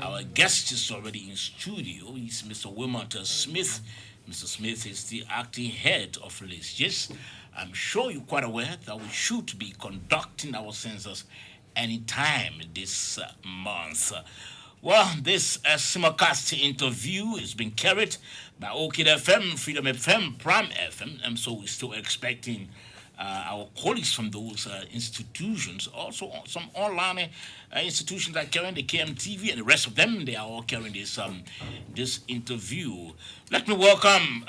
Our guest is already in studio. He's Mr. Wilmont Smith. Mr. Smith is the acting head of LISGIS. I'm sure you're quite aware that we should be conducting our census anytime this month. Well, this simulcast interview is being carried by Orchid FM, Freedom FM, Prime FM, and so we're still expecting our colleagues from those institutions, also some online institutions that carrying the KMTV and the rest of them, they are all carrying this interview. Let me welcome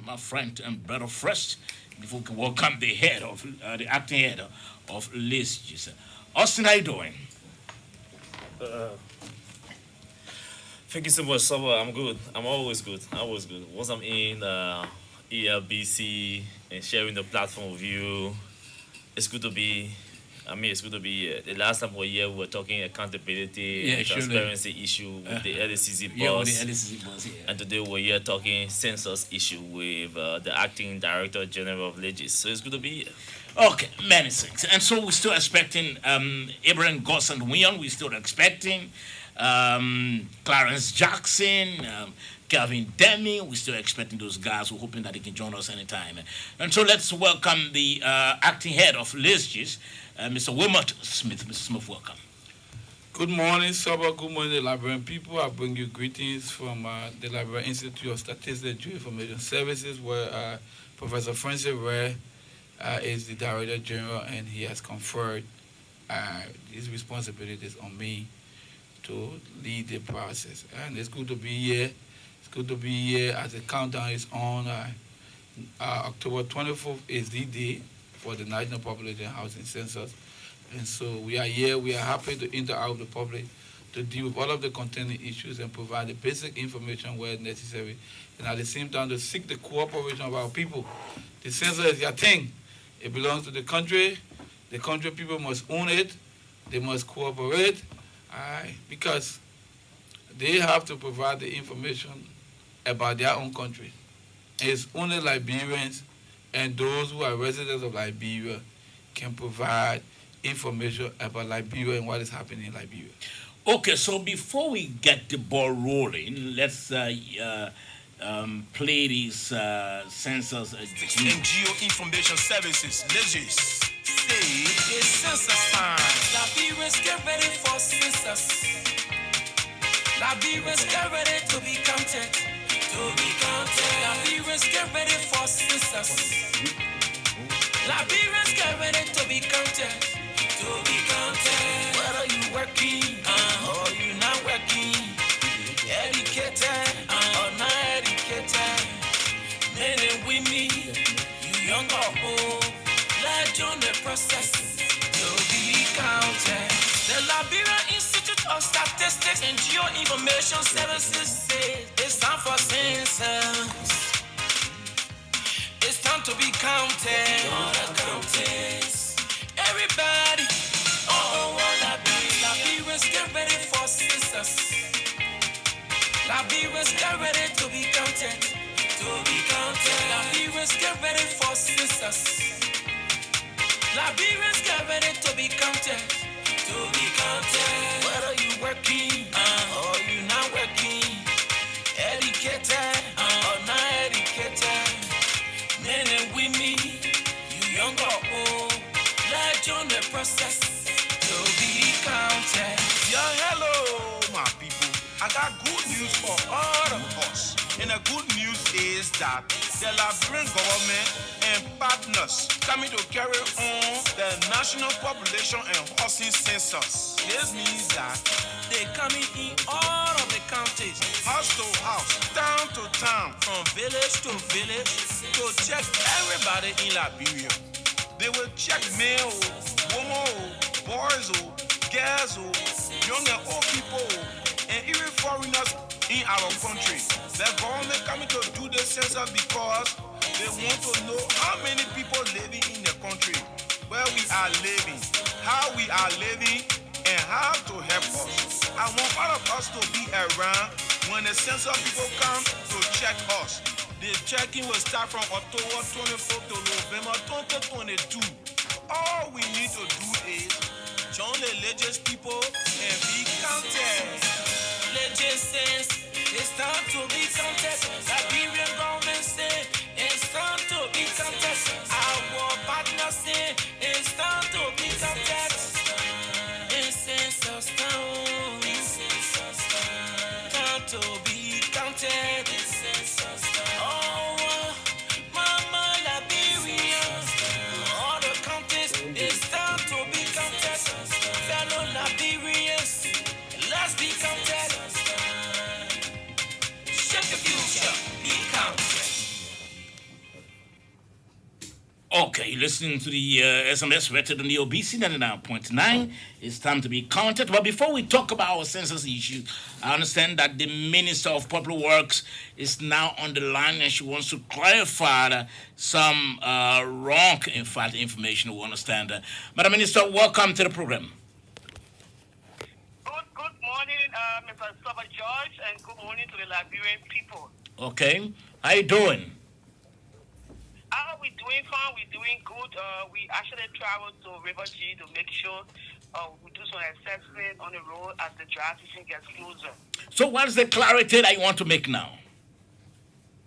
my friend and brother first, before we can welcome the the acting head of LISGIS. Austin, how you doing? Thank you so much, Sorbor. I'm good. I'm always good. Always good. Once I'm in ELBC and sharing the platform with you, it's good to be. It's good to be here. The last time we were here, we were talking accountability and transparency issue with the LCC boss. Yeah, with the LCC boss, yeah. And today we're here talking census issue with the acting director general of LISGIS. So it's good to be here. Okay, many things. And so we're still expecting Abraham Goss and Wion. We're still expecting Clarence Jackson, Calvin Deming. We're still expecting those guys. We're hoping that they can join us anytime. And so let's welcome the acting head of LISGIS, Mr. Wilmont Smith. Mr. Smith, welcome. Good morning, Sorbor. Good morning, the Liberian people. I bring you greetings from the Liberia Institute of Statistics and Geo-Information Services, where Professor Francis Ray is the Director General, and he has conferred his responsibilities on me to lead the process. And it's good to be here. It's good to be here as the countdown is on. October 24th is the day for the National Population Housing Census. And so we are here. We are happy to interact with the public, to deal with all of the containing issues and provide the basic information where necessary. And at the same time, to seek the cooperation of our people. The census is your thing. It belongs to the country. The country people must own it. They must cooperate. Because they have to provide the information about their own country. It's only Liberians and those who are residents of Liberia can provide information about Liberia and what is happening in Liberia. Okay, so before we get the ball rolling, let's play these census. Geo-Information Services, LISGIS. Say it's census time. Liberians get ready for census. Liberians get ready to be counted. To be counted. Liberians get ready for census. Liberians get ready to be counted. To be counted. Whether you working or you not working, educated or not educated, men and women, you young or old, let's join the process to be counted. The Liberia Institute of Statistics and Geo-Information Services says it's time for census. It's time to be counted. All the counties. Everybody. Liberians get ready for census. Liberians get ready to be counted. To be counted. Liberians get ready for census. Liberians get ready to be counted. To be counted. Whether you working or you not working, educated or not educated, men and women, you young or old, let's join the process to be counted. Yeah, hello, my people. I got good news for all of us. And the good news is that the Liberian government and partners coming to carry on the National Population and Housing Census. This means that they coming in all of the counties, house to house, town to town, from village to village, to check everybody in Liberia. They will check men, women, boys, girls, young and old people, and even foreigners in our country. The government coming to do the census because they want to know how many people living in the country, where we are living, how we are living, and how to help us. I want all of us to be around when the census people come to check us. The checking will start from October 24th to November 2022. All we need to do is join the religious people and be counted. Okay, listening to the SMS rated on the OBC 99.9. It's time to be counted. But before we talk about our census issue, I understand that the Minister of Public Works is now on the line and she wants to clarify some wrong, in fact, information we understand. Madam Minister, welcome to the program. Good morning, Mr. Sorbor George, and good morning to the Liberian people. Okay, how you doing? We're doing fine. We're doing good. We actually traveled to River G to make sure we do some assessment on the road as the dry season gets closer. So what's the clarity that you want to make now?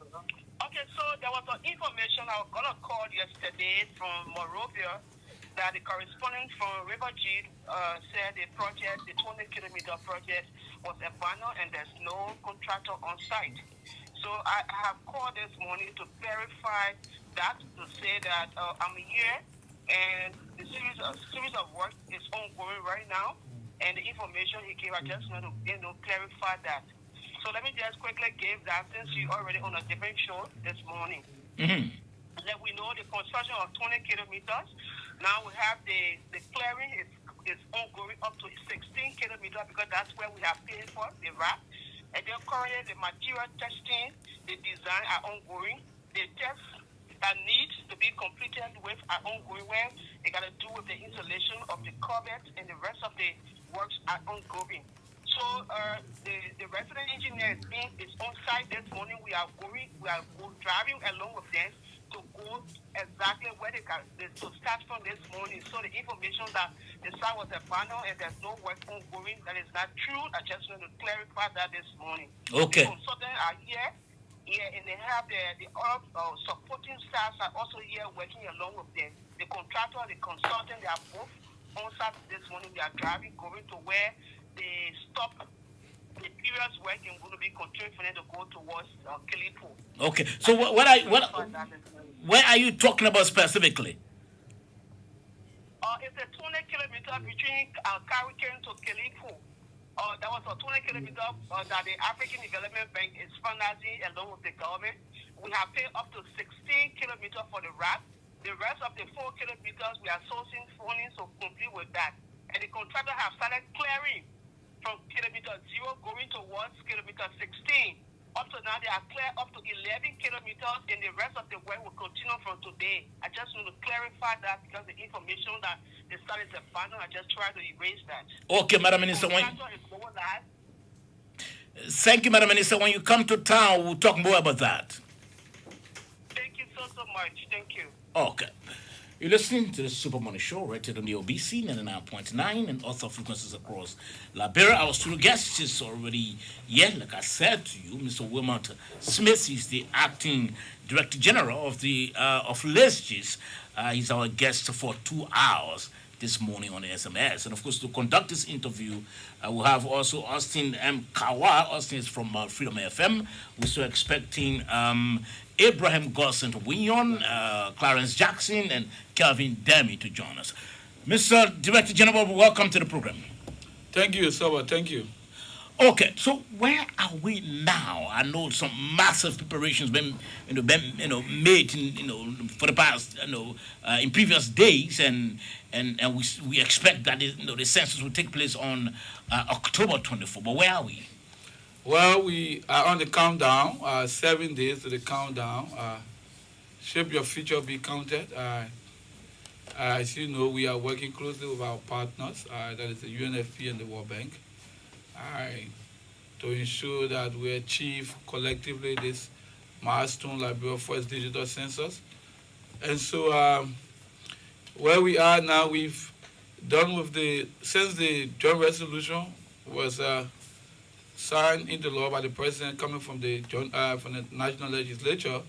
Okay, so there was some information I was going to call yesterday from Morovia that the correspondent from River G said the project, the 20-kilometer project, was abandoned and there's no contractor on site. So I have called this morning to verify that, to say that I'm here and the series of work is ongoing right now, and the information he gave, I just want to clarify that. So let me just quickly give that, since you're already on a different show this morning. Mm-hmm. That we know the construction of 20 kilometers. Now we have the clearing is ongoing up to 16 kilometers, because that's where we have paid for the RAP. And then currently the material testing, the design are ongoing. The tests that need to be completed with are ongoing, where they got to do with the installation of the covers, and the rest of the works are ongoing. So the resident engineer is on site this morning. We are driving along with them to go exactly where they to start from this morning. So the information that the site was abandoned and there's no work ongoing, that is not true. I just want to clarify that this morning. Okay. The consultants are here, and they have the other supporting staffs are also here working along with them. The contractor, the consultant, they are both on site this morning. We are driving, going to where they stop the previous work, and going to be continuing for them to go towards Kilipo. Okay. So where are you talking about specifically? It's a 20-kilometer between Karikin to Kilipo. That was a 20 kilometer that the African Development Bank is financing along with the government. We have paid up to 16 kilometers for the RAP. The rest of the 4 kilometers, we are sourcing funding to complete with that. And the contractor have started clearing from kilometer 0 going towards kilometer 16. Up to now, they are clear up to 11 kilometers, and the rest of the work will continue from today. I just want to clarify that, because the information that the site is abandoned, I just try to erase that. Okay, Madam Minister. Thank you, Madam Minister. When you come to town, we'll talk more about that. Thank you so much. Thank you. Okay. You're listening to the Super Money Show, rated on the OBC 99.9 and other frequencies across Liberia. Our studio guest is already here. Like I said to you, Mr. Wilmont Smith is the acting Director General of the of LISGIS. He's our guest for 2 hours this morning on the SMS. And of course, to conduct this interview, we'll have also Austin M. Kawa. Austin is from Freedom FM. We're still expecting Abraham Gosson Winyon, Clarence Jackson, and Kelvin Demi to join us. Mr. Director General, welcome to the program. Thank you, Sorbor. Thank you. Okay, so where are we now? I know some massive preparations been made for the past in previous days, and we expect that the census will take place on October 24. But where are we? Well, we are on the countdown. 7 days to the countdown. Shape Your Future Be Counted. As you know, we are working closely with our partners, that is the UNFP and the World Bank, to ensure that we achieve collectively this milestone, Liberia First Digital Census. And so where we are now, we've done with since the joint resolution was signed into law by the president coming from the national legislature,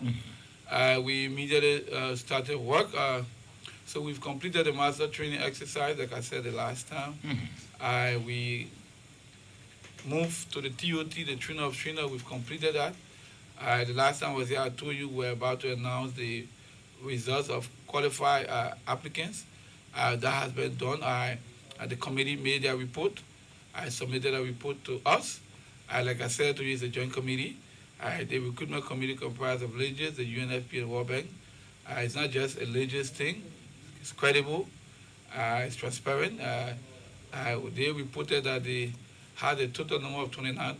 we immediately started work. So we've completed the master training exercise, like I said the last time. We moved to the TOT, the trainer of trainer. We've completed that. The last time I was here, I told you we're about to announce the results of qualified applicants. That has been done. The committee made their report. I submitted a report to us. Like I said to you, it's a joint committee. The recruitment committee comprised of LISGIS, the UNFP, and World Bank. It's not just a religious thing. It's credible. It's transparent. They reported that they had a total number of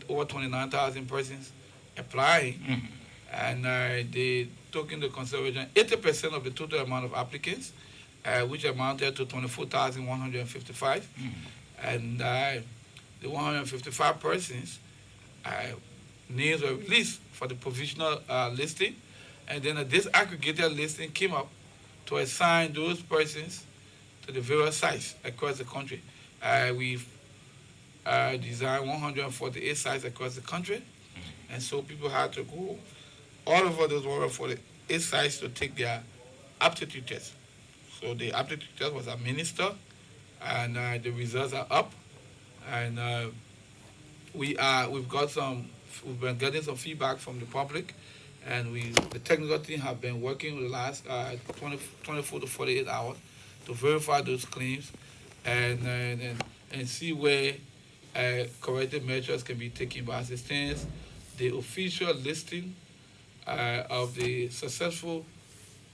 over 29,000 persons applying, and they took into consideration 80% of the total amount of applicants, which amounted to 24,155, and the 155 persons names were released for the provisional listing, and then this aggregated listing came up to assign those persons to the various sites across the country. We've designed 148 sites across the country, and so people had to go all over those 148 sites to take their aptitude test. So the aptitude test was administered, and the results are up, and we've been getting some feedback from the public, and the technical team have been working the last 24 to 48 hours to verify those claims and see where corrective measures can be taken. But as it stands, the official listing of the successful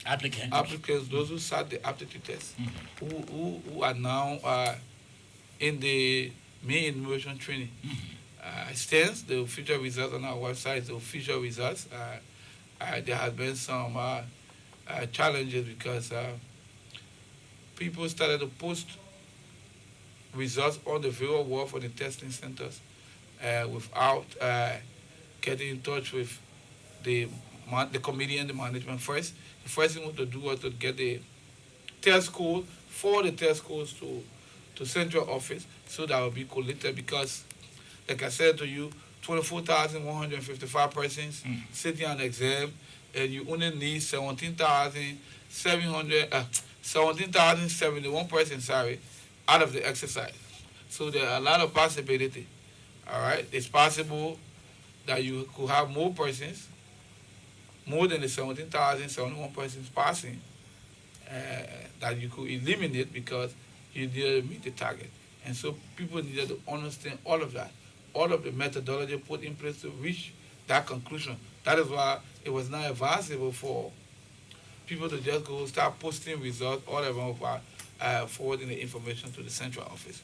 applicants, those who sat the aptitude test, who are now in the main enumeration training, stands. The official results on our website, the official results. There has been some challenges because people started to post results on the real world for the testing centers without getting in touch with the committee and the management first. The first thing we had to do was to get the test code for the test codes to central office so that will be collected because, like I said to you, 24,155 persons sitting on exam, and you only need 17,071 persons, out of the exercise. So there are a lot of possibility. All right, it's possible that you could have more persons, more than the 17,071 persons passing, that you could eliminate because you didn't meet the target. And so people needed to understand all of that, all of the methodology put in place to reach that conclusion. That is why it was not advisable for people to just go start posting results all around by forwarding the information to the central office.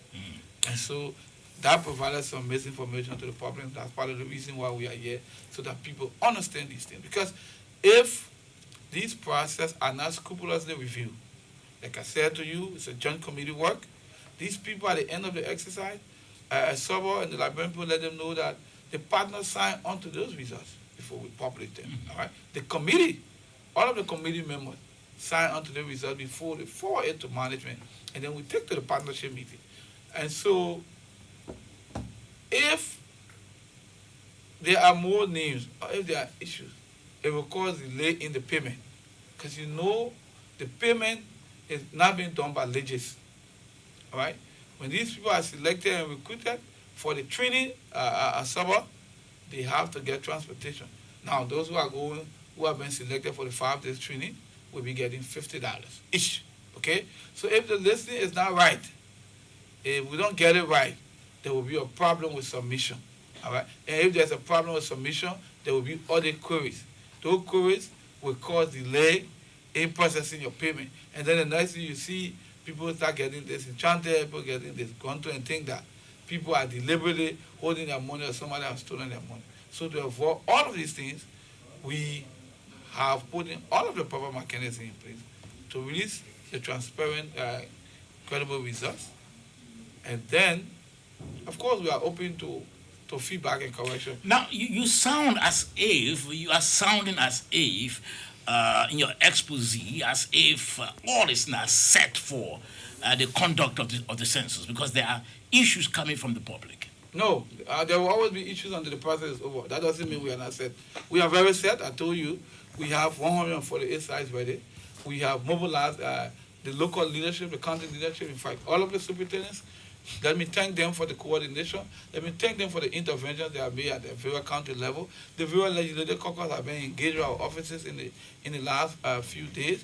And so that provided some misinformation to the public. That's part of the reason why we are here, so that people understand these things. Because if these processes are not scrupulously reviewed, like I said to you, it's a joint committee work. These people at the end of the exercise, Sorbor and the Liberian people let them know that the partners sign onto those results before we publish them. All right, the committee, all of the committee members sign onto the results before they forward it to management, and then we take to the partnership meeting. And so, if there are more names or if there are issues, it will cause delay in the payment, because you know the payment is not being done by LISGIS. All right, when these people are selected and recruited for the training Sorbor, they have to get transportation. Now, those who have been selected for the 5 days training will be getting $50 each. Okay, so if the listing is not right, if we don't get it right, there will be a problem with submission. All right, and if there's a problem with submission, there will be other queries. Those queries will cause delay in processing your payment. And then the next thing you see, people start getting disenchanted, people getting disgruntled, and think that people are deliberately holding their money or somebody has stolen their money. So to avoid all of these things, we have put in all of the proper mechanisms in place to release the transparent, credible results. And then, of course, we are open to feedback and correction. Now, you sound as if, you are sounding as if, in your expose, as if all is now set for the conduct of the census, because there are issues coming from the public. No, there will always be issues until the process is over. That doesn't mean we are not set. We are very set. I told you, we have 148 sites ready. We have mobilized the local leadership, the county leadership, in fact, all of the superintendents. Let me thank them for the coordination. Let me thank them for the interventions they have made at the various county level. The various legislative caucus have been engaged with our offices in the last few days.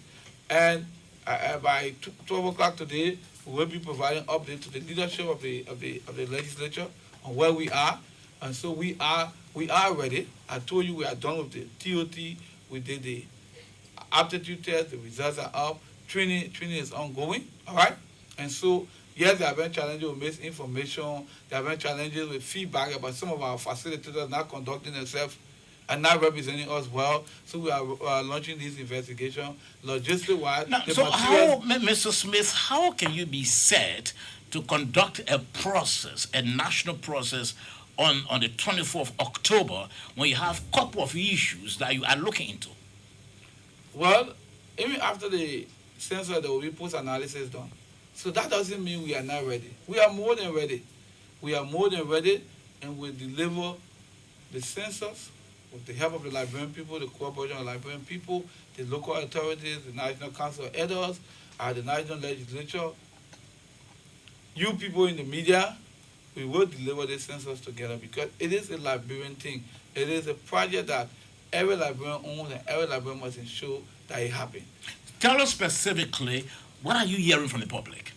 And by 12 o'clock today, we will be providing updates to the leadership of the legislature on where we are. And so we are ready. I told you we are done with the TOT. We did the aptitude test, the results are up. Training is ongoing, all right? And so, yes, there have been challenges with misinformation. There have been challenges with feedback about some of our facilitators not conducting themselves and not representing us well. So we are launching this investigation logistically-wise. Now, so how, Mr. Smith, how can you be said to conduct a process, a national process, on the 24th of October when you have a couple of issues that you are looking into? Well, even after the census, there will be post-analysis done. So that doesn't mean we are not ready. We are more than ready. We are more than ready, and we deliver the census with the help of the Liberian people, the cooperation of the Liberian people, the local authorities, the National Council of Elders, the National Legislature, you people in the media. We will deliver this census together because it is a Liberian thing. It is a project that every Liberian owns and every Liberian must ensure that it happens. Tell us specifically, what are you hearing from the public?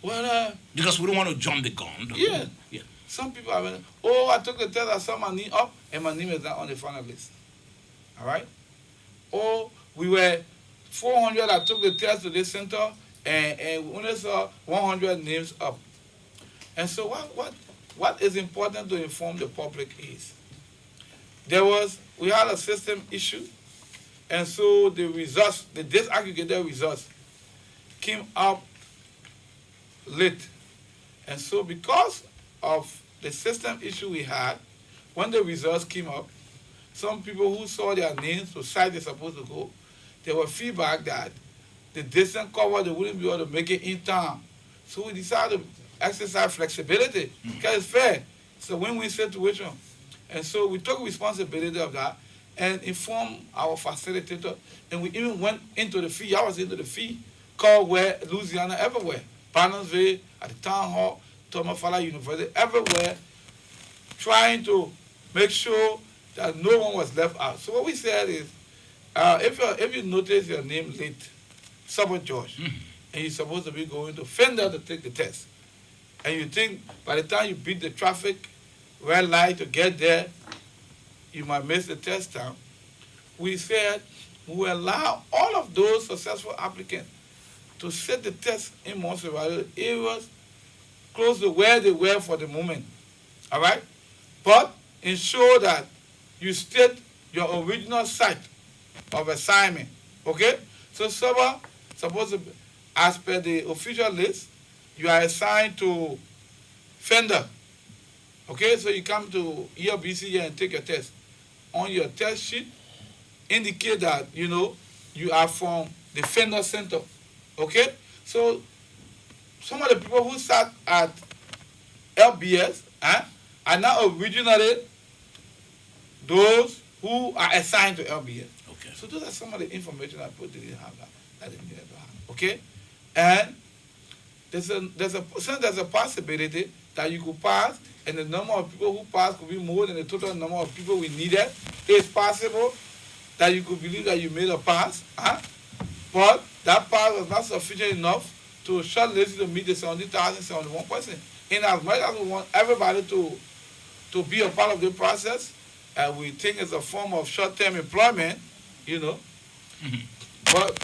Well, because we don't want to jump the gun. Yeah. Yeah. Some people are saying, oh, I took the test, I saw my name up, and my name is not on the final list. All right? Or we were 400 that took the test to this center, and we only saw 100 names up. And so what is important to inform the public is, we had a system issue, and so the results, the disaggregated results, came up late. And so because of the system issue we had, when the results came up, some people who saw their names to site they're supposed to go, there were feedback that the distance covered, they wouldn't be able to make it in time. So we decided to exercise flexibility because it's fair. It's a win-win situation. And so we took responsibility of that and informed our facilitator. And we even went into the fee. I was into the fee called where Louisiana everywhere. Barnesville, at the town hall, Thomas Fowler University, everywhere, trying to make sure that no one was left out. So what we said is, if you notice your name late, Sorbor George, and you're supposed to be going to Fender to take the test, and you think by the time you beat the traffic, red light to get there, you might miss the test time. We said we will allow all of those successful applicants to set the test in Montserrat areas close to where they were for the moment. All right? But ensure that you state your original site of assignment. Okay? So Sorbor, supposed to, as per the official list, you are assigned to Fender. Okay? So you come to ELBC here and take your test. On your test sheet, indicate that, you are from the Fender Center. Okay? So some of the people who sat at LBS are now originally those who are assigned to LBS. Okay. So those are some of the information that people didn't have that they needed to have. Okay? And there's a possibility that you could pass, and the number of people who pass could be more than the total number of people we needed. It's possible that you could believe that you made a pass, but that pass was not sufficient enough to shortlist to meet the 70,071 person. In as much as we want everybody to be a part of the process, and we think it's a form of short-term employment, but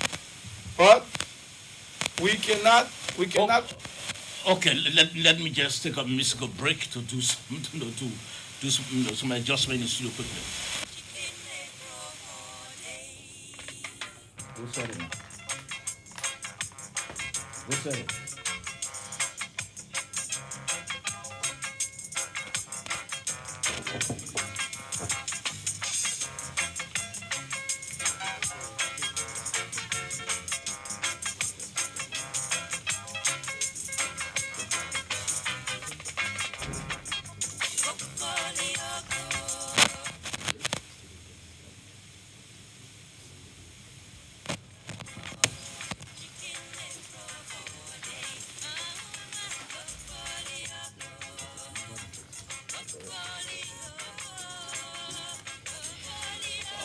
we cannot. Okay, let me just take a musical break to do some adjustment in the studio quickly. What's that?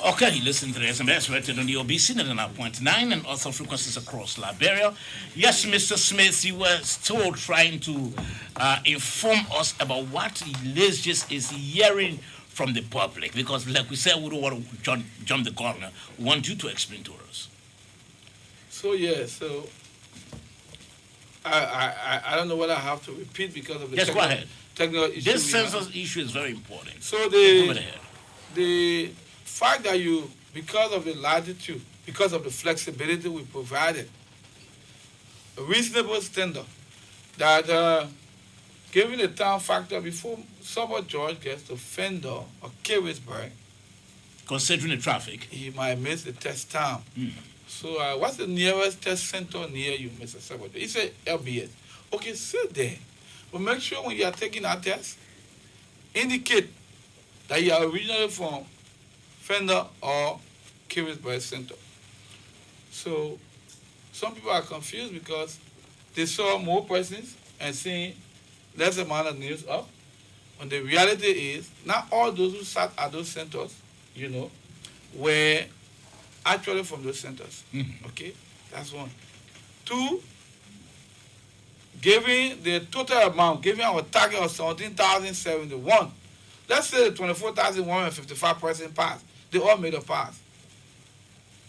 Okay, listen to the SMS rated on the OBC 99.9 and other frequencies across Liberia. Yes, Mr. Smith, you were still trying to inform us about what LISGIS is hearing from the public, because like we said, we don't want to jump the corner. We want you to explain to us. So yeah, so I don't know what I have to repeat because of the Just go ahead. technical issue. This census issue is very important. So Move it ahead. the fact that you, because of the latitude, because of the flexibility we provided, a reasonable standard that given the time factor before Sorbor George gets to Fender or Carisburg, Considering the traffic. he might miss the test time. Mm. So what's the nearest test center near you, Mr. Sorbor George? He said LBS. Okay, sit there. But make sure when you are taking that test, indicate that you are originally from Fender or Carisburg Center. So some people are confused because they saw more persons and seeing less amount of news up. When the reality is, not all those who sat at those centers, were actually from those centers. Mhm. Okay, that's one. Two, giving the total amount, giving our target of 17,071. Let's say the 24,155 person passed. They all made a pass.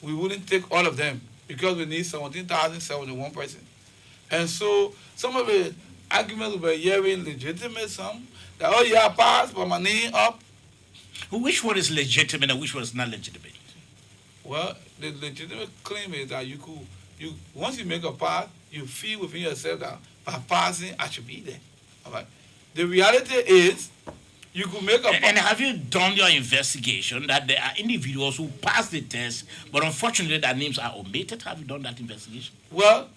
We wouldn't take all of them because we need 17,071 persons. And so some of the arguments we were hearing legitimate, some that, oh yeah, I passed, but my name up. Which one is legitimate and which one is not legitimate? Well, the legitimate claim is that you once you make a pass, you feel within yourself that by passing, I should be there. All right. The reality is, you could make a pass. And have you done your investigation that there are individuals who pass the test, but unfortunately their names are omitted? Have you done that investigation? Well,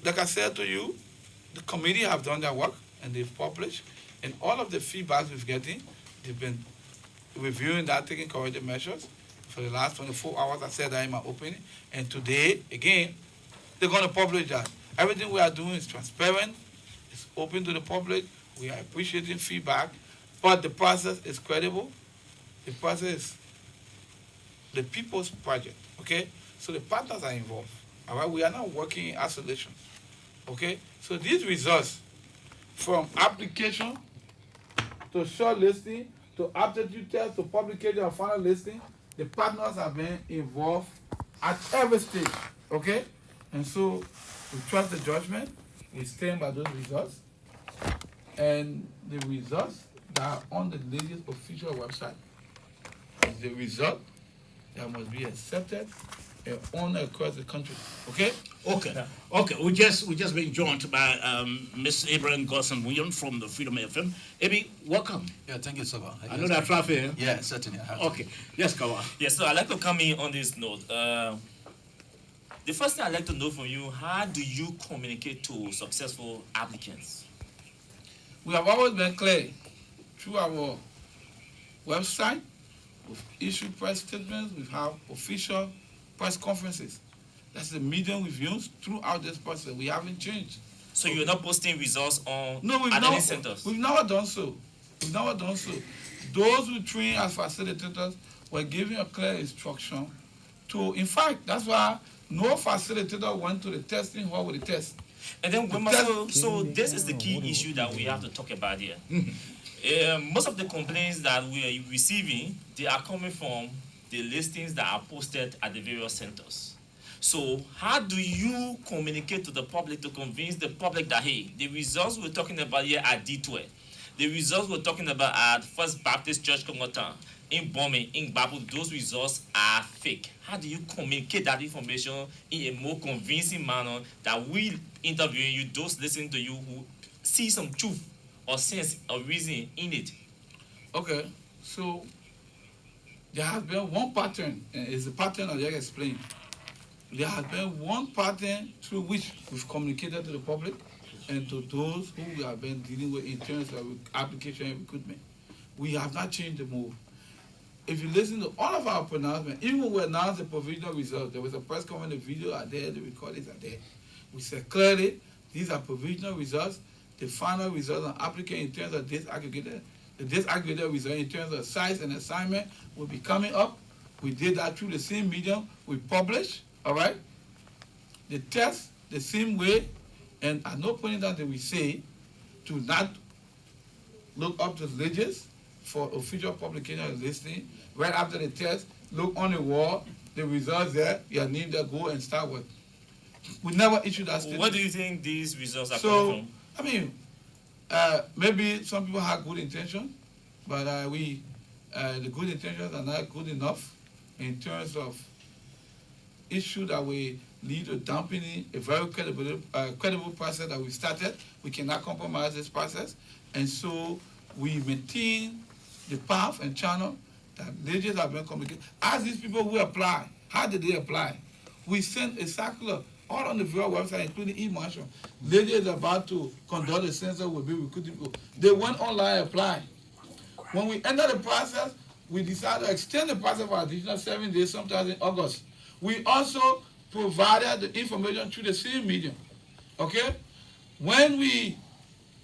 like I said to you, the committee have done their work and they've published, and all of the feedback we've getting, they've been reviewing that, taking corrective measures. For the last 24 hours, I said that in my opening, and today, again, they're going to publish that. Everything we are doing is transparent, it's open to the public, we are appreciating feedback, but the process is credible. The process is the people's project, okay? So the partners are involved, all right? We are not working in isolation, okay? So these results, from application to shortlisting, to aptitude test, to publication and final listing, the partners have been involved at every stage, okay? And so we trust the judgment, we stand by those results, and the results that are on the LISGIS official website is the result that must be accepted and honored across the country, okay? Okay. We just been joined by Ms. Abraham Gosson-William from the Freedom FM. Abi, welcome. Yeah, thank you, Soba. I know that traffic. Eh? Yeah, certainly. I have to. Okay. Yes, come on. Yes, so I'd like to come in on this note. The first thing I'd like to know from you, how do you communicate to successful applicants? We have always been clear through our website. We've issued press statements. We have official press conferences. That's the medium we've used throughout this process. We haven't changed. So you're not posting results on No, identity centers? we've never done so. Those who train as facilitators were given a clear instruction to, in fact, that's why no facilitator went to the testing hall with the test. And then, so this is the key issue that we have to talk about here. Most of the complaints that we are receiving, they are coming from the listings that are posted at the various centers. So how do you communicate to the public to convince the public that, hey, the results we're talking about here at D12, the results we're talking about at First Baptist Church Kongota, in Bombay, in Babu, those results are fake? How do you communicate that information in a more convincing manner that we interviewing you, those listening to you who see some truth or sense or reason in it? Okay, so there has been one pattern, and it's the pattern I just explained. There has been one pattern through which we've communicated to the public and to those who we have been dealing with in terms of application and recruitment. We have not changed the move. If you listen to all of our pronouncements, even when we announced the provisional results, there was a press conference, the video are there, the recordings are there. We said clearly, these are provisional results. The final results on applicant in terms of disaggregated, the disaggregated result in terms of size and assignment will be coming up. We did that through the same medium we published, all right? The test, the same way, and at no point in time did we say to not look up to LISGIS for official publication and listing. Right after the test, look on the wall, the results there, your name there, go and start work. We never issued that statement. Where do you think these results are So, coming I mean, maybe some people have good intention, but the good intentions are not good enough in terms of issue that we need to dampen a very credible process that we started. We cannot compromise this process, and so we maintain the path and channel that leaders have been communicated. As these people who apply, how did they apply? We sent a circular all on the Bureau website, including e-marshal. Lady is about to conduct a census, will be recruiting people. They went online, apply. When we entered the process, we decided to extend the process for additional 7 days, sometime in August. We also provided the information through the same medium. Okay? When we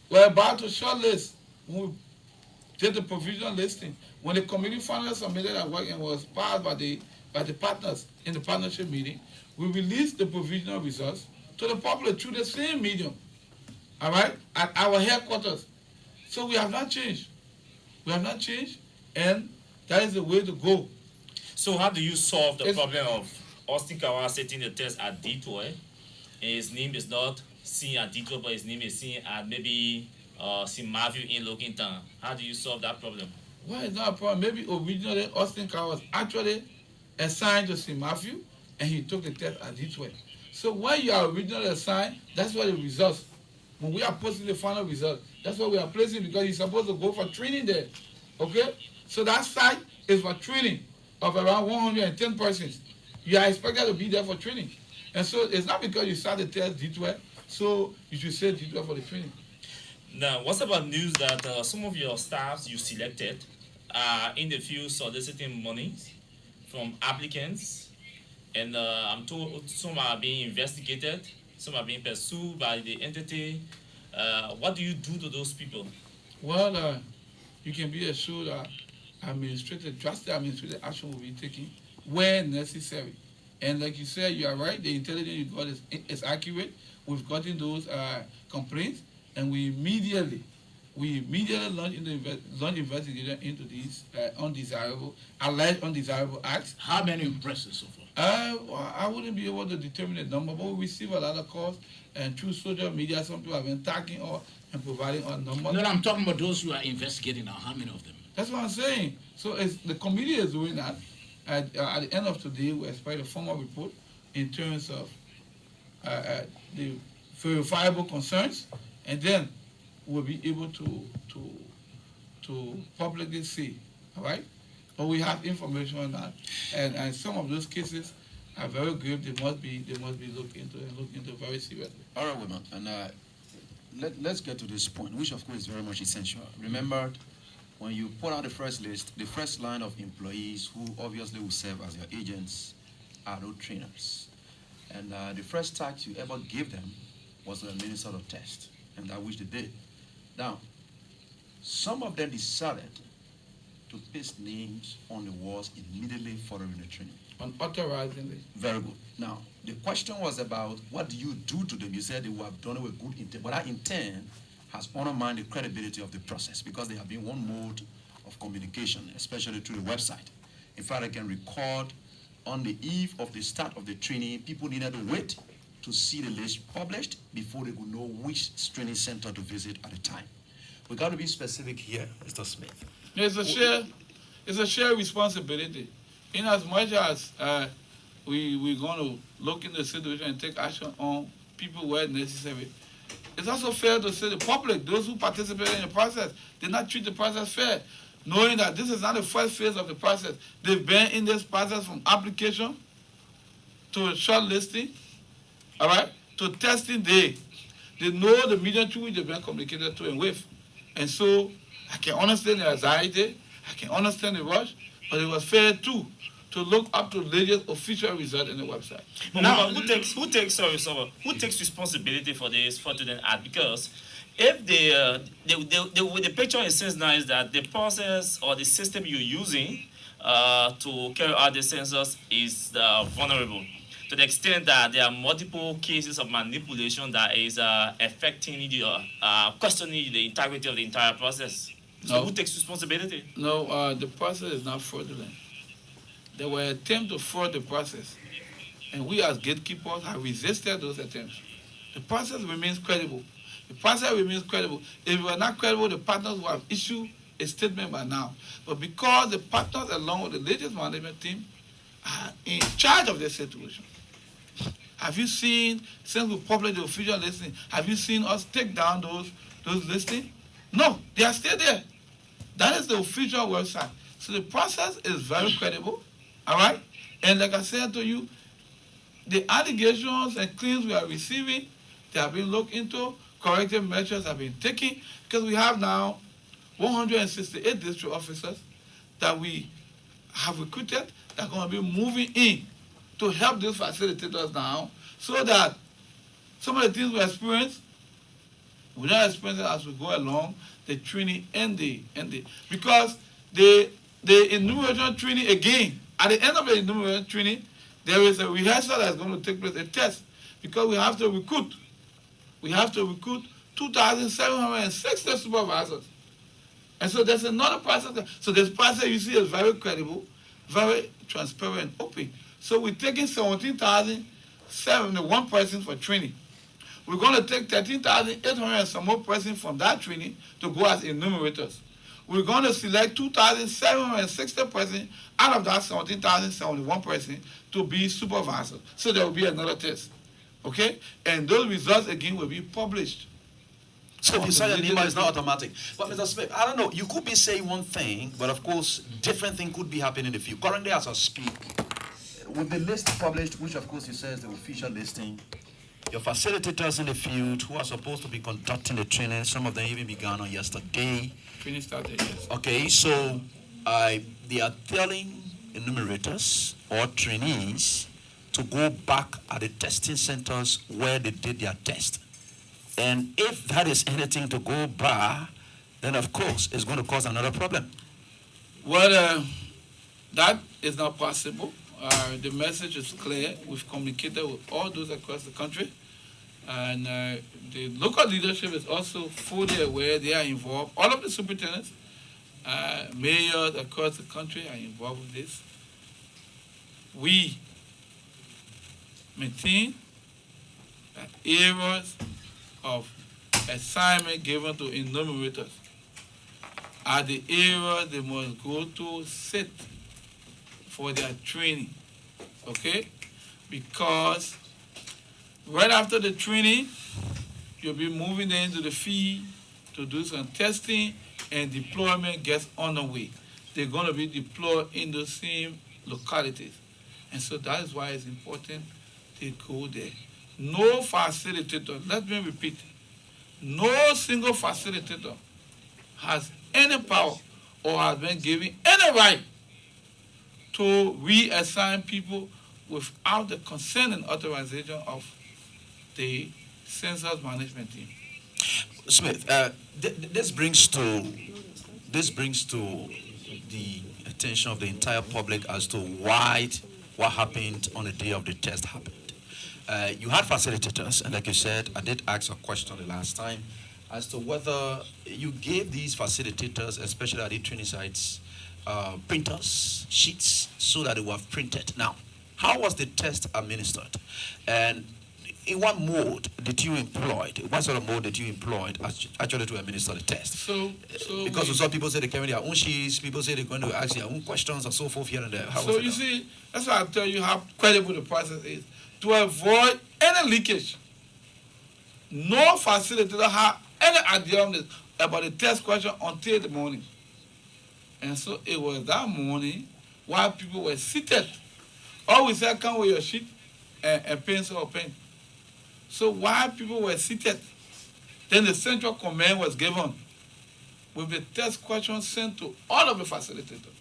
were about to shortlist, when we did the provisional listing, when the committee finally submitted our work and was passed by the partners in the partnership meeting, we released the provisional results to the public through the same medium, all right, at our headquarters. So we have not changed. We have not changed, and that is the way to go. So how do you solve the problem of Austin Kawa setting the test at D12, and his name is not seen at D12, but his name is seen at maybe St. Matthew in Lockington? How do you solve that problem? Well, it's not a problem. Maybe originally Austin Kawa was actually assigned to St. Matthew, and he took the test at D12. So when you are originally assigned, that's what the results. When we are posting the final result, that's what we are placing, because you're supposed to go for training there. Okay? So that site is for training of around 110 persons. You are expected to be there for training. And so it's not because you start the test D12, so you should say D12 for the training. Now, what's about news that some of your staffs you selected are in the field soliciting monies from applicants, and I'm told some are being investigated, some are being pursued by the entity. What do you do to those people? Well, you can be assured that drastic administrative action will be taken where necessary. And like you said, you are right, the intelligence you got is accurate. We've gotten those complaints, and we immediately launch investigation into these alleged undesirable acts. How many impressions so far? I wouldn't be able to determine the number, but we receive a lot of calls, and through social media, some people have been tagging us and providing our numbers. No, I'm talking about those who are investigating now. How many of them? That's what I'm saying. So the committee is doing that. At the end of today, we expect a formal report in terms of the verifiable concerns, and then we'll be able to publicly see, all right? But we have information on that, and some of those cases are very grave. They must be looked into very seriously. All right, Wilmont, and let's get to this point, which of course is very much essential. Remember, when you put out the first list, the first line of employees who obviously will serve as your agents are those trainers. And the first task you ever gave them was an administrative test, and that which they did. Now, some of them decided to paste names on the walls immediately following the training. Unauthorizedly. Very good. Now, the question was about what do you do to them? You said they would have done it with good intent, but that intent has undermined the credibility of the process, because there have been one mode of communication, especially through the website. In fact, I can record on the eve of the start of the training, people needed to wait to see the list published before they could know which training center to visit at the time. We got to be specific here, Mr. Smith. It's a shared responsibility. In as much as we're going to look in the situation and take action on people where necessary, it's also fair to say the public, those who participated in the process, did not treat the process fair, knowing that this is not the first phase of the process. They've been in this process from application to shortlisting, all right, to testing day. They know the medium through which they've been communicated to and with. And so I can understand the anxiety, I can understand the rush, but it was fair too to look up to the latest official result in the website. Now, who takes responsibility for this fraudulent act? Because if the picture it says now is that the process or the system you're using to carry out the census is vulnerable, to the extent that there are multiple cases of manipulation that is affecting questioning the integrity of the entire process. So No. who takes responsibility? No, the process is not fraudulent. There were attempts to fraud the process. and we as gatekeepers have resisted those attempts. The process remains credible. The process remains credible. If it were not credible, the partners would have issued a statement by now. But because the partners, along with the latest management team, are in charge of this situation, have you seen, since we published the official listing, have you seen us take down those listings? No, they are still there. That is the official website. So the process is very credible, all right? And like I said to you, the allegations and claims we are receiving, they have been looked into, corrective measures have been taken, because we have now 168 district officers that we have recruited that are going to be moving in to help these facilitators now, so that some of the things we experience, we don't experience it as we go along, the training and the because the enumeration training again, at the end of the enumeration training, there is a rehearsal that's going to take place, a test, because we have to recruit 2,760 supervisors. And so there's another process. So this process you see is very credible, very transparent, open. So we're taking 17,071 persons for training. We're going to take 13,800 and some more persons from that training to go as enumerators. We're going to select 2,760 persons out of that 17,071 persons to be supervisors. So there will be another test. Okay? And those results again will be published. So if you sign an email, it's not automatic. But Mr. Smith, I don't know, you could be saying one thing, but of course, different thing could be happening in the field. Currently, as I speak, with the list published, which of course you say is the official listing, your facilitators in the field who are supposed to be conducting the training, some of them even began on yesterday. Training started, yes. Okay, so they are telling enumerators or trainees to go back at the testing centers where they did their test. And if that is anything to go by, then of course it's going to cause another problem. Well, that is not possible. The message is clear. We've communicated with all those across the country. And the local leadership is also fully aware. They are involved. All of the superintendents, mayors across the country are involved with this. We maintain that areas of assignment given to enumerators are the areas they must go to sit for their training, okay? Because right after the training, you'll be moving them into the field to do some testing, and deployment gets underway. They're going to be deployed in the same localities. And so that is why it's important they go there. No facilitator, let me repeat, no single facilitator has any power or has been given any right to reassign people without the consent and authorization of the census management team. Smith, this brings to the attention of the entire public as to why what happened on the day of the test happened. You had facilitators, and like you said, I did ask a question the last time as to whether you gave these facilitators, especially at the training sites, printers, sheets, so that they were printed. Now, how was the test administered? And in what mode did you employ? What sort of mode did you employ actually to administer the test? Because some people say they carry their own sheets, people say they're going to ask their own questions and so forth here and there. So you see, that's why I tell you how credible the process is. To avoid any leakage, no facilitator had any idea about the test question until the morning. And so it was that morning while people were seated. Always said, come with your sheet and pencil or pen. So while people were seated, then the central command was given with the test question sent to all of the facilitators.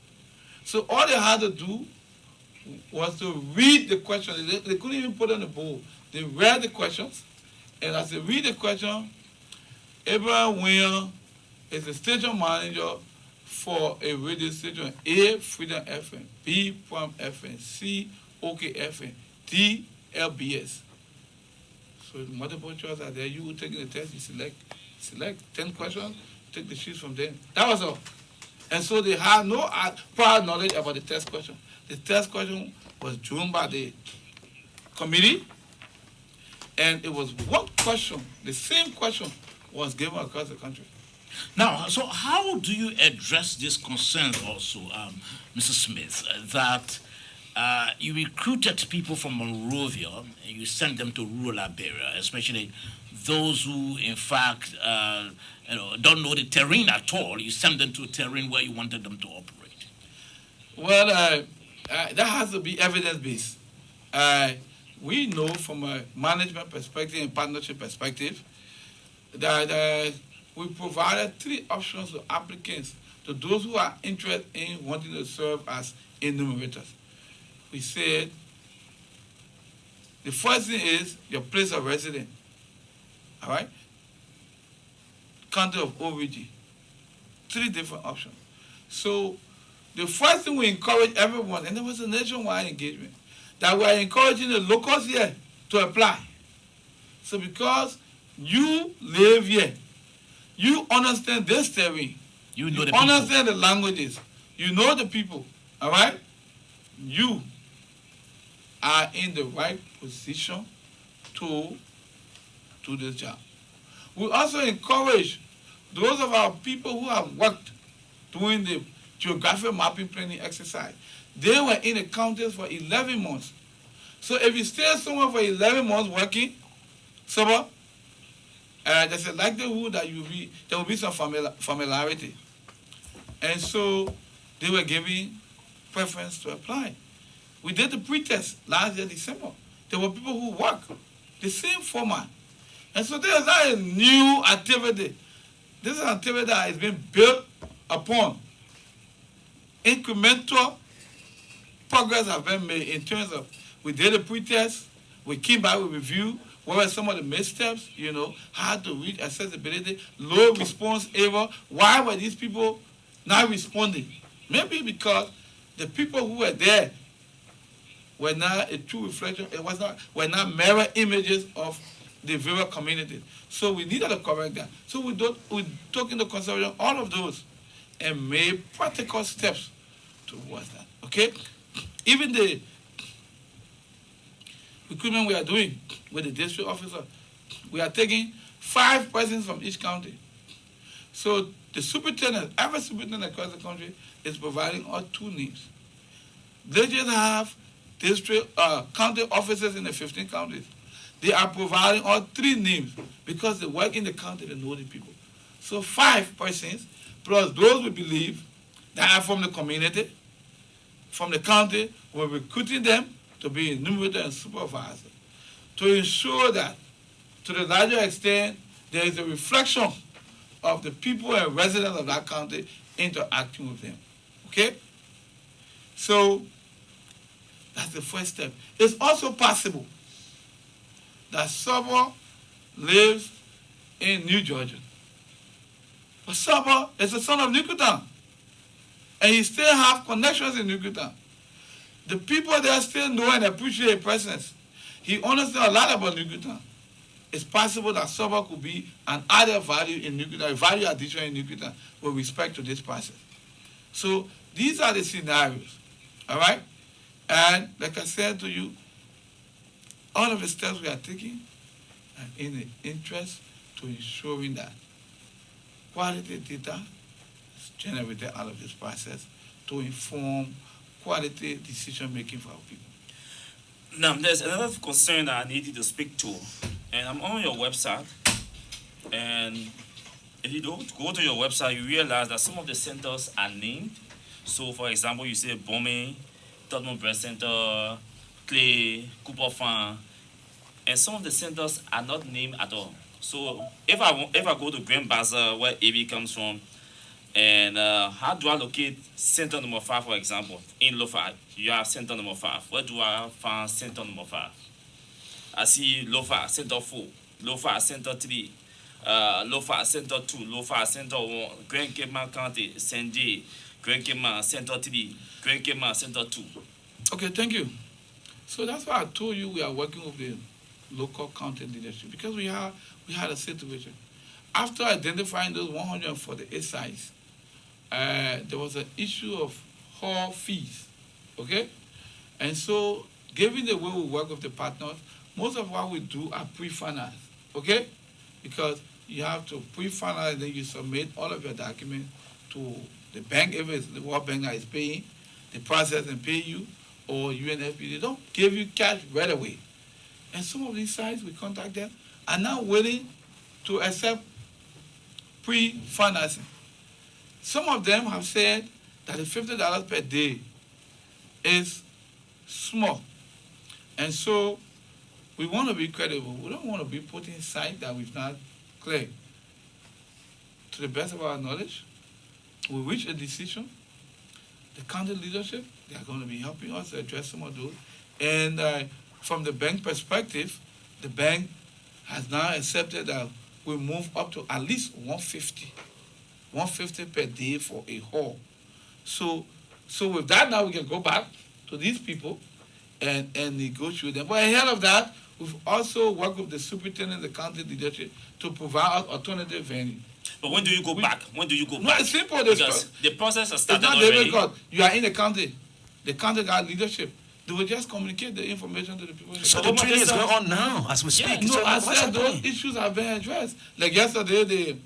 So all they had to do was to read the question. They couldn't even put on the board. They read the questions, and as they read the question, Abraham Williams is the station manager for a radio station: A, Freedom FM; B, Prime FM; C, OK FM; D, LBS. So the multiple choice are there. You taking the test, you select 10 questions, take the sheets from them. That was all. And so they had no prior knowledge about the test question. The test question was drawn by the committee, and it was one question, the same question was given across the country. Now, so how do you address this concern also, Mr. Smith, that you recruited people from Monrovia and you sent them to rural Liberia, especially those who, in fact, don't know the terrain at all? You sent them to a terrain where you wanted them to operate. Well, that has to be evidence-based. We know from a management perspective and partnership perspective that we provided 3 options to applicants, to those who are interested in wanting to serve as enumerators. We said the first thing is your place of residence, all right? County of origin, 3 different options. So the first thing we encourage everyone, and there was a nationwide engagement, that we are encouraging the locals here to apply. So because you live here, you understand this terrain, You know the understand the languages, you know the people, all right? You are in the right position to do this job. We also encourage those of our people who have worked doing the geographic mapping planning exercise. They were in the counties for 11 months. So if you stay somewhere for 11 months working, there's a likelihood that there will be some familiarity. And so they were giving preference to apply. We did the pre-test last year, December. There were people who worked the same format. And so this is not a new activity. This is an activity that has been built upon. Incremental progress has been made in terms of, we did a pre-test, we came back with review, what were some of the missteps, how to reach accessibility, low response error. Why were these people not responding? Maybe because the people who were there were not a true reflection, were not mirror images of the various community. So we needed to correct that. So we took into consideration all of those and made practical steps towards that. Okay? Even the recruitment we are doing with the district officer, we are taking 5 persons from each county. So the superintendent, every superintendent across the country is providing all 2 names. They just have district county officers in the 15 counties. They are providing all 3 names because they work in the county, they know the people. So 5 persons, plus those we believe that are from the community, from the county, we're recruiting them to be enumerator and supervisor, to ensure that, to the larger extent, there is a reflection of the people and residents of that county interacting with them. Okay? So that's the first step. It's also possible that Sorbor lives in New Georgia. But Sorbor is the son of Nukutan, and he still have connections in Nukutan. The people there still know and appreciate his presence. He understands a lot about Nukutan. It's possible that Sorbor could be an added value in Nukutan, a value addition in Nukutan with respect to this process. So these are the scenarios, all right? And like I said to you, all of the steps we are taking are in the interest to ensuring that quality data is generated out of this process to inform quality decision-making for our people. Now, there's another concern that I need you to speak to, and I'm on your website, and if you don't go to your website, you realize that some of the centers are named. So, for example, you say Bombay, Tottenham Breast Center, Clay, Cooper Farm, and some of the centers are not named at all. So, if I go to Grand Bazaar, where AB comes from, and how do I locate center number 5, for example, in Lofa? You have center number 5. Where do I find center number 5? I see Lofa, center 4, Lofa, center 3, Lofa, center 2, Lofa, center 1, Grand Cayman County, St. J, Grand Cayman, center 3, Grand Cayman, center 2. Okay, thank you. So that's why I told you we are working with the local county leadership, because we had a situation. After identifying those 148 sites, there was an issue of hall fees, okay? And so given the way we work with the partners, most of what we do are pre-finance, okay? Because you have to pre-finance, then you submit all of your documents to the bank, if it's the World Bank that is paying, they process and pay you, or UNFP. They don't give you cash right away. And some of these sites, we contact them, are now willing to accept pre-financing. Some of them have said that the $50 per day is small. And so we want to be credible. We don't want to be putting sites that we've not cleared. To the best of our knowledge, we reach a decision. The county leadership, they are going to be helping us to address some of those. And from the bank perspective, the bank has now accepted that we move up to at least 150 per day for a haul. So with that, now we can go back to these people and negotiate with them. But ahead of that, we've also worked with the superintendent, the county leadership, to provide alternative venue. But when do you go back? When do you go No, back? it's simple. Because the process has It's started not already. difficult. You are in the county. The county got leadership. They will just communicate the information to the people. in the So county. the training is going on now as we speak. No, So I what's said those happening? issues have been addressed. Like yesterday,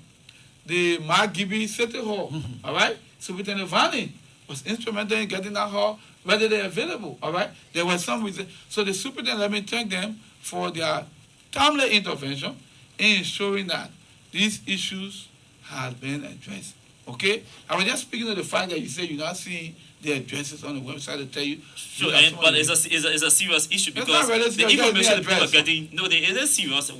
the Mark Gibby City Hall, all right? Superintendent Vanny was instrumental in getting that hall readily available, all right? There was some reason. So the superintendent, let me thank them for their timely intervention in ensuring that these issues have been addressed, okay? I was just speaking of the fact that you say you're not seeing the addresses on the website to tell you. Sure, but it's a serious issue It's because not really the serious, information it's the people are addressed. getting, no, it is serious.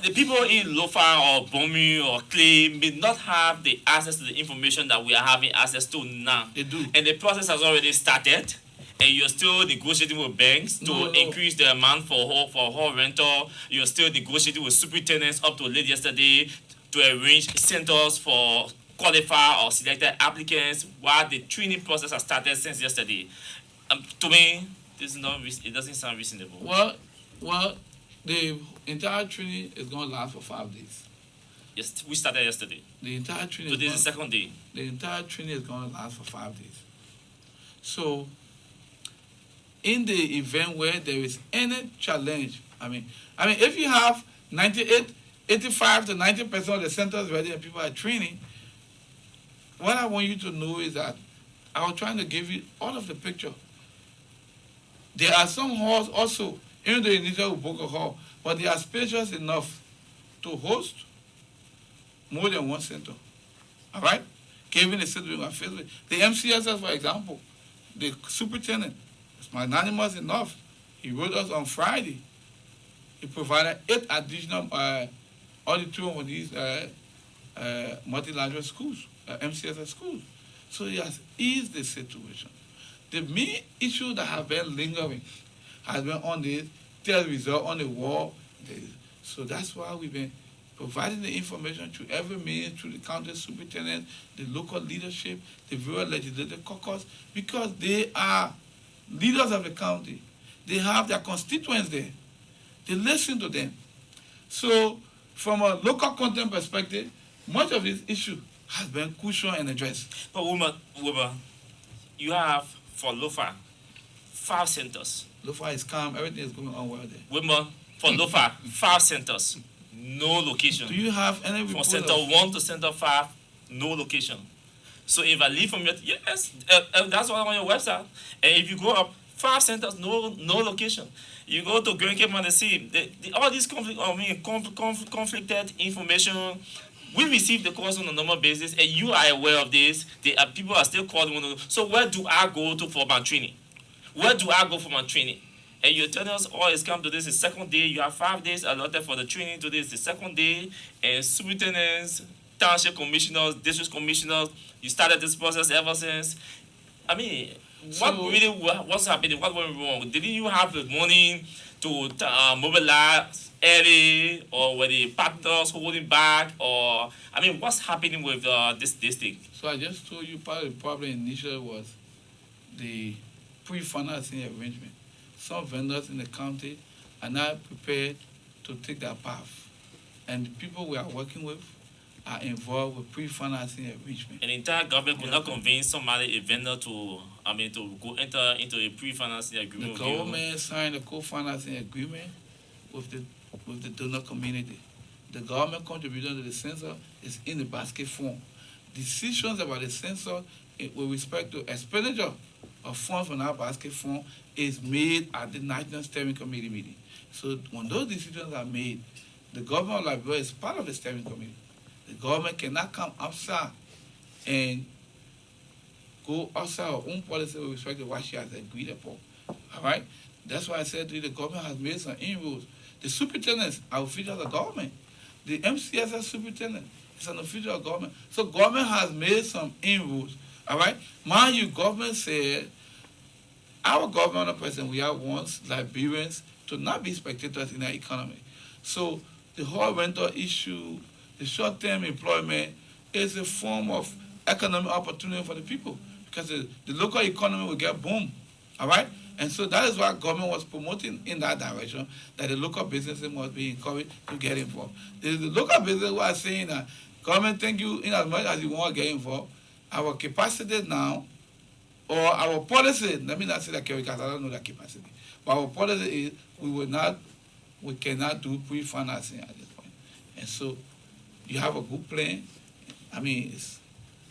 The people in Lofa or Bomi or Clay may not have the access to the information that we are having access to now. They do. And the process has already started, and you're still negotiating with banks to No. increase the amount for hall rental. You're still negotiating with superintendents up to late yesterday to arrange centers for qualified or selected applicants while the training process has started since yesterday. To me, this is not. It doesn't sound reasonable. Well, the entire training is going to last for 5 days. Yes, we started yesterday. The entire training. Today is the second day. The entire training is going to last for 5 days. So, in the event where there is any challenge, I mean, if you have 85 to 90% of the centers ready and people are training, what I want you to know is that I was trying to give you all of the picture. There are some halls also, even though you need to book a hall, but they are spacious enough to host more than one center. All right? Given the situation we're faced with. The MCSS, for example, the superintendent is magnanimous enough. He wrote us on Friday. He provided 8 additional auditorium for these multilateral schools, MCSS schools. So he has eased the situation. The main issue that has been lingering has been on the test result on the wall. So that's why we've been providing the information to every means, through the county superintendent, the local leadership, the rural legislative caucus, because they are leaders of the county. They have their constituents there. They listen to them. So from a local content perspective, much of this issue has been cushioned and addressed. But Wilma, you have for Lofa 5 centers. Lofa is calm, everything is going on well there. Wilma, for Lofa 5 centers, no location. Do you have any From report center of, 1 to center 5, no location. So if I leave from your yes, that's what on your website. And if you go up 5 centers, no location. You go to Grand Cape and see all these conflicted information. We receive the calls on a normal basis, and you are aware of this. People are still calling. So where do I go to for my training? Where do I go for my training? And you're telling us, oh, it's come to this is second day. You have 5 days allotted for the training. Today is the second day. And superintendents, township commissioners, district commissioners, you started this process ever since. I mean, what's happening? What went wrong? Didn't you have the money to mobilize early, or were the partners holding back, or I mean, what's happening with this thing? So I just told you part of the problem initially was the pre-financing arrangement. Some vendors in the county are not prepared to take that path. And the people we are working with are involved with pre-financing arrangement. And the entire government could not convince somebody, a vendor, to go enter into a pre-financing The agreement with you. government signed a co-financing agreement with the donor community. The government contribution to the census is in the basket form. Decisions about the census with respect to expenditure of funds from our basket fund is made at the National Steering Committee meeting. So when those decisions are made, the government of Liberia is part of the steering committee. The government cannot come outside and go outside our own policy with respect to what she has agreed upon. All right? That's why I said to you, the government has made some inroads. The superintendents are officials of government. The MCSS superintendent is an official of government. So government has made some inroads. All right? Mind you, government said, our governor president, we have wants Liberians to not be spectators in our economy. So the whole rental issue, the short-term employment is a form of economic opportunity for the people because the local economy will get boom, all right? And so that is why government was promoting in that direction, that the local businesses must be encouraged to get involved. The local businesses who are saying that government, thank you in as much as you want to get involved. Our capacity now, or our policy, let me not say that because I don't know that capacity, but our policy is we cannot do pre-financing at this point. And so you have a good plan. I mean, it's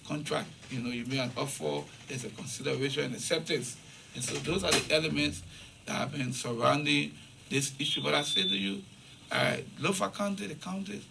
contract, you make an offer, there's a consideration and acceptance. And so those are the elements that have been surrounding this issue. But I say to you, Lofa County, the counties,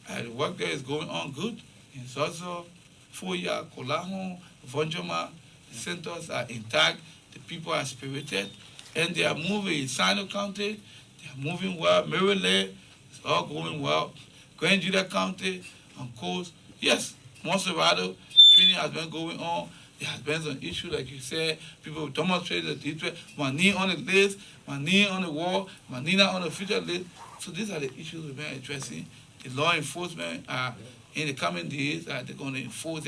the work there is going on good. In Zozo, Foya, Kolahon, Vonjoma, the centers are intact, the people are spirited, and they are moving in Sino County, they are moving well, Maryland, it's all going well. Grand Judah County, on coast, yes, Monserrado, training has been going on. There has been some issue, like you said, people demonstrated the my knee on the list, my knee on the wall, my knee not on the future list. So these are the issues we've been addressing. The law enforcement in the coming days, they're going to enforce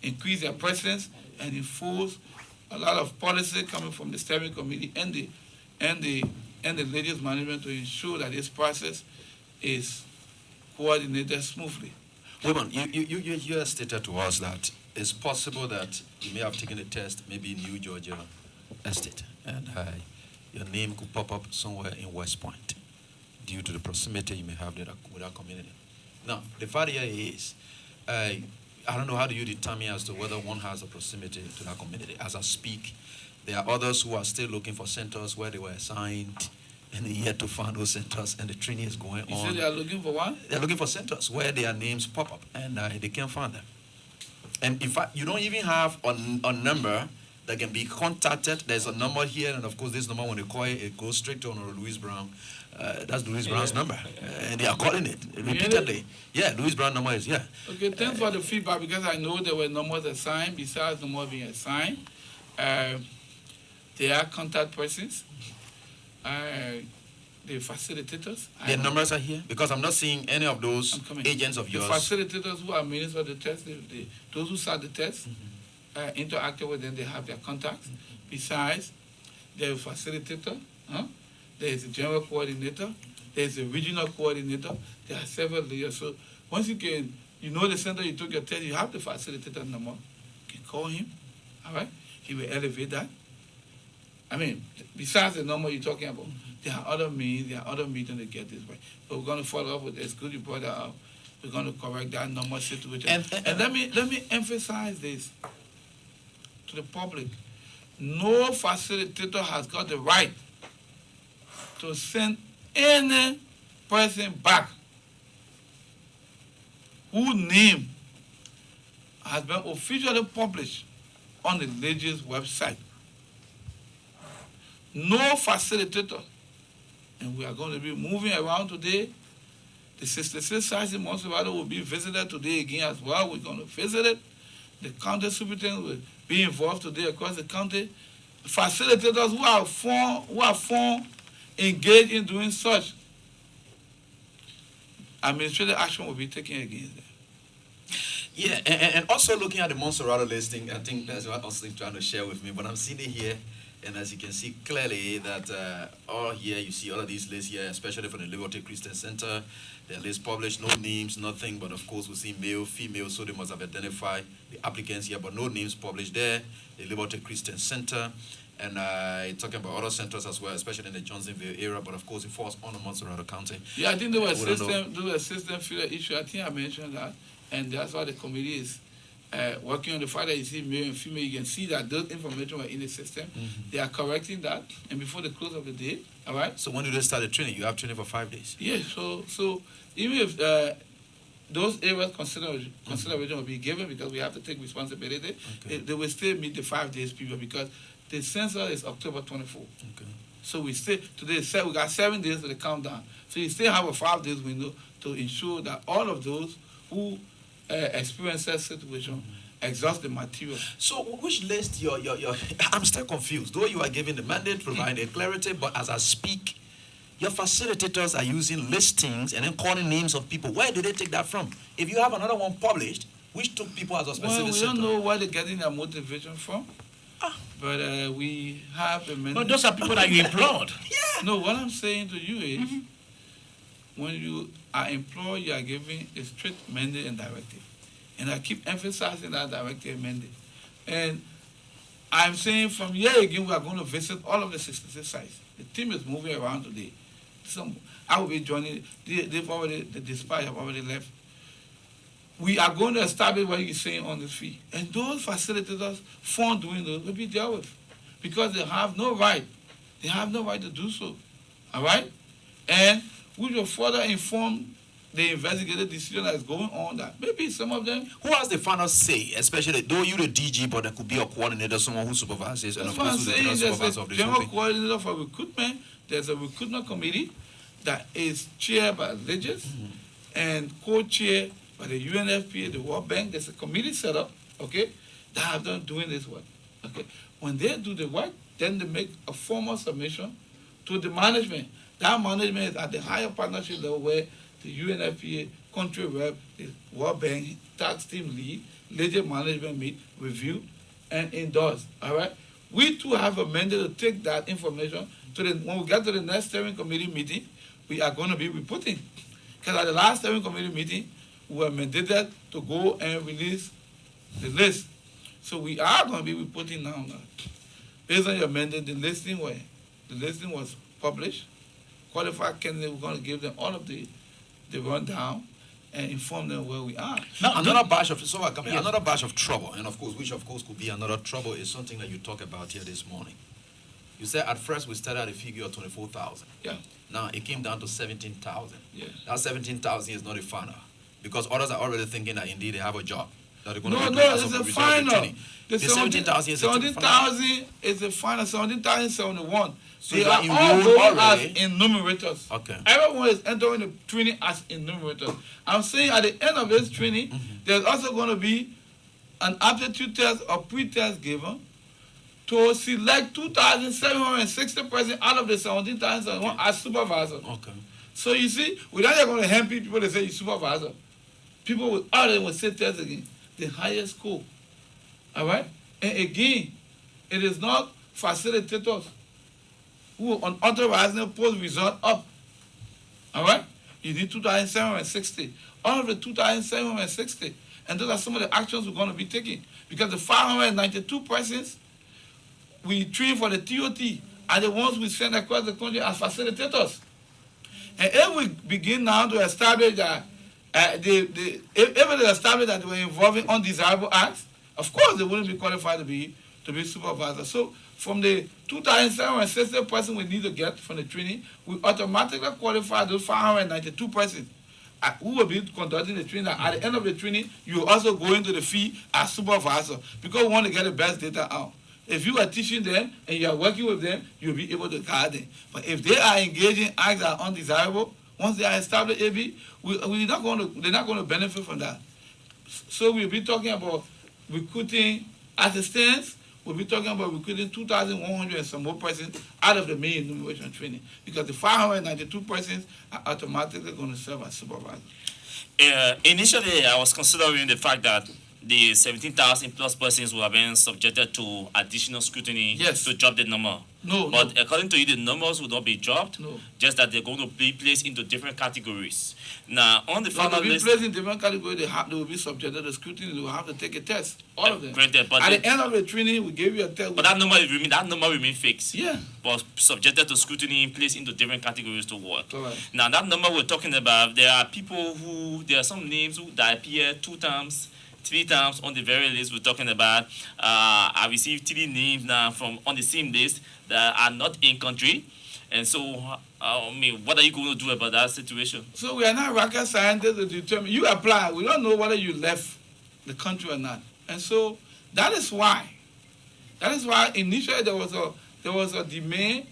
increase their presence and enforce a lot of policy coming from the steering committee and the ladies management to ensure that this process is coordinated smoothly. Wilmont, you have stated to us that it's possible that you may have taken a test maybe in New Georgia Estate, and your name could pop up somewhere in West Point due to the proximity you may have there with our community. Now, the fact here is, I don't know how do you determine as to whether one has a proximity to that community. As I speak, there are others who are still looking for centers where they were assigned and they're yet to find those centers, and the training is going on. You said they are looking for what? They're looking for centers where their names pop up, and they can't find them. And in fact, you don't even have a number that can be contacted. There's a number here, and of course, this number, when they call it, it goes straight to Honorable Louis Brown. That's Louis Brown's number, and they are calling it repeatedly. Yeah, Louis Brown number is, yeah. Okay, thanks for the feedback, because I know there were numbers assigned. Besides the number being assigned, there are contact persons, the facilitators. The numbers are here? Because I'm not seeing any of those agents of yours. The facilitators who are ministers of the test, those who start the test, interactive with them, they have their contacts. Besides, there's a facilitator, there is a general coordinator, there is a regional coordinator, there are several layers. So once you know the center you took your test, you have the facilitator number. You can call him, all right? He will elevate that. I mean, besides the number you're talking about, there are other means, there are other meetings to get this right. But we're going to follow up with this. Good you brought that up. We're going to correct that number situation. And let me emphasize this to the public. No facilitator has got the right to send any person back whose name has been officially published on the LISGIS website. No facilitator. And we are going to be moving around today. The 66 sites in Monserrado will be visited today again as well. We're going to visit it. The county superintendent will be involved today across the county. Facilitators who are formed, engaged in doing such, administrative action will be taken against them. Yeah, and also looking at the Monserrado listing, I think that's what Austin trying to share with me, but I'm seeing it here. And as you can see clearly that all here, you see all of these lists here, especially for the Liberty Christian Center, the list published, no names, nothing, but of course we see male, female, so they must have identified the applicants here, but no names published there. The Liberty Christian Center, and talking about other centers as well, especially in the Johnsonville area, but of course it falls on the Montserrat County. Yeah, I think there was a system failure issue. I think I mentioned that, and that's why the committee is working on the fact that you see male and female. You can see that those information were in the system. They are correcting that, and before the close of the day, all right? So when do they start the training? You have training for 5 days? Yeah, so even if those areas consideration will be given because we have to take responsibility, they will still meet the 5 days period because the census is October 24th. Okay. So we still, today we got 7 days to the countdown. So you still have a 5 days window to ensure that all of those who experience that situation exhaust the material. So which list your I'm still confused. Though you are giving the mandate, providing clarity, but as I speak, your facilitators are using listings and then calling names of people. Where did they take that from? If you have another one published, which took people as a specific Well, we center? don't know where they're getting their motivation from. But we have a mandate. But those are people that you employed. Yeah. No, what I'm saying to you is, when you are employed, you are given a strict mandate and directive. And I keep emphasizing that directive and mandate. And I'm saying from here again, we are going to visit all of the 66 sites. The team is moving around today. I will be joining. The dispatch have already left. We are going to establish what you're saying on the fee. And those facilitators for doing those will be dealt with. Because they have no right. They have no right to do so. All right? And we will further inform the investigative decision that is going on that maybe some of them. Who has the final say, especially though you're the DG, but there could be a coordinator, someone who supervises, and of course who's the general supervisor of the general shopping. coordinator for recruitment. There's a recruitment committee that is chaired by LISGIS and co-chaired by the UNFPA, the World Bank. There's a committee set up, okay, that have done doing this work. Okay. When they do the work, then they make a formal submission to the management. That management is at the higher partnership level where the UNFPA country rep, the World Bank tax team lead, LISGIS management meet, review, and endorse. All right. We too have a mandate to take that information to the. When we get to the next steering committee meeting, we are going to be reporting. Because at the last steering committee meeting, we were mandated to go and release the list. So we are going to be reporting now. Based on your mandate, the listing was published. Qualified candidates, we're going to give them all of the rundown and inform them where we are. Now, another batch of trouble, and of course, which of course could be another trouble, is something that you talk about here this morning. You said at first we started at a figure of 24,000. Yeah. Now it came down to 17,000. Yeah. That 17,000 is not a final, because others are already thinking that indeed they have a job. That they're going No, it's a final. The 17,000 is 17,000 is the final. 17,071. So they you are are all enrolled going as already? enumerators. Okay. Everyone is entering the training as enumerators. I'm saying at the end of this training, there's also going to be an aptitude test or pre-test given to select 2,760 persons out of the 17,001 as supervisors. Okay. So you see, we're not going to help people to say you're supervisor. People will already will say test again. The highest score. All right? And again, it is not facilitators who on authorizing post result up. All right? You need 2,760. All of the 2,760. And those are some of the actions we're going to be taking. Because the 592 persons we train for the TOT are the ones we send across the country as facilitators. And if we begin now to establish that if it is established that they were involving undesirable acts, of course they wouldn't be qualified to be supervisors. So from the 2,760 persons we need to get from the training, we automatically qualify those 592 persons who will be conducting the training. At the end of the training, you also go into the field as supervisor because we want to get the best data out. If you are teaching them and you are working with them, you'll be able to guide them. But if they are engaging acts that are undesirable, once they are established, AB, they're not going to benefit from that. So we'll be talking about recruiting assistants. We'll be talking about recruiting 2,100 and some more persons out of the main enumeration training because the 592 persons are automatically going to serve as supervisors. Initially, I was considering the fact that the 17,000 plus persons who have been subjected to additional scrutiny Yes. to drop the number. No, But no. according to you, the numbers will not be dropped. No. Just that they're going to be placed into different categories. Now, on the Now, final to be list, placed in different categories, they will be subjected to scrutiny. They will have to take a test. All of them. granted, but, At the end of the training, we gave you a test. but that number remain fixed. Yeah. But subjected to scrutiny, placed into different categories to work. Correct. Now, that number we're talking about, there are people there are some names that appear 2 times, 3 times on the very list we're talking about. I received 3 names now from on the same list that are not in country. And so, what are you going to do about that situation? So we are not rocket scientists to determine. You apply. We don't know whether you left the country or not. And so that is why initially there was a demand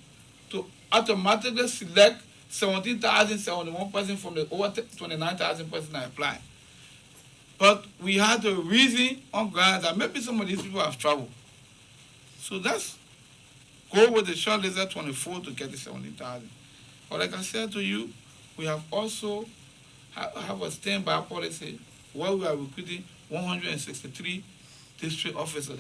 to automatically select 17,071 persons from the over 29,000 persons that applied. But we had to reason on grounds that maybe some of these people have traveled. So let's go with the short list at 24 to get the 17,000. But like I said to you, we have also have a standby policy where we are recruiting 163 district officers.